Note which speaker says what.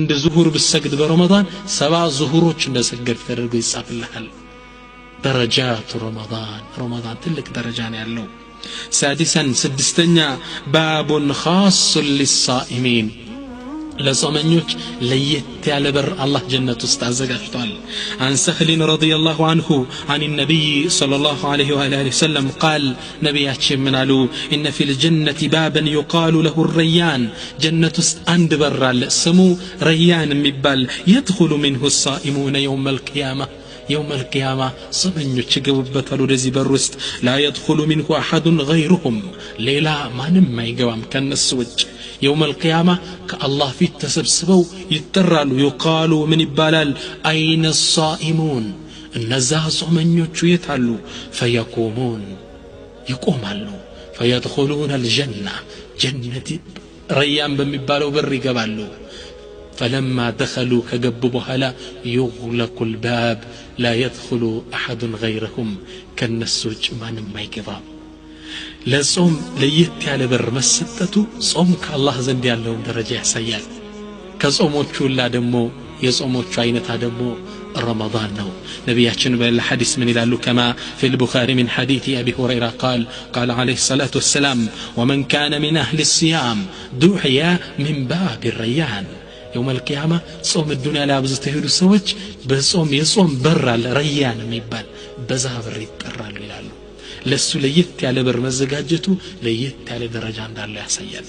Speaker 1: عند ظهور بالسجد برمضان 7 ظهوروች እንደሰገድ ተደርጎ ይጻፍልሃል درجات رمضان تلك درجان ያለው سادسا سدستኛ باب خاص للصائمين ለጾመኞች ለየት ያለ በር አላህ ጀነት ውስጥ አዘጋጅቷል عن سهل رضي الله عنه عن النبي صلى الله عليه واله وسلم قال نبياتችን ምን አሉ ان في الجنه بابا يقال له الريان جنت ውስጥ አንድ በር አለ ስሙ ረያን የሚባል يدخل منه الصائمون يوم القيامه يوم القيامه صبنኞች ይገቡበታል ወደዚህ በር ውስጥ لا يدخل منه احد غيرهم ሌላ ማንም አይገባም ከነሱ ውጭ يوم القيامه كالله في تسبسبوا يترالوا يقالوا من يبالال اين الصائمون النزا صومنيوچ يتالو فيقومون يقومالو فيدخلون الجنه جنه ريان بميبالو بر يغبالو فلما دخلوا كجبوا هلا يغلق الباب لا يدخل احد غيرهم كالنسوج ما يغبا ለጾም ለየት ያለ በር መሰጠቱ ጾም ከአላህ ዘንድ ያለውን ደረጃ ያሳያል ከጾሞቹ ሁላ ደግሞ የጾሞቹ አይነታ ደግሞ رمضان ነው ነብያችን በሐዲስ ምን ይላሉ كما في البخاري من حديث ابي هريره قال عليه الصلاه والسلام ومن كان من اهل الصيام دعي من باب الريان يوم القيامه ጾም الدنيا ላይ አብዝተው ተሄዱ ሰዎች በጾም የጾም በር አለ ረያን የሚባል በዛ በር ይጠራሉ ይላሉ ለሱ ለየት ያለ በር መዘጋጀቱ ለየት ያለ ደረጃ እንዳለው ያሳያል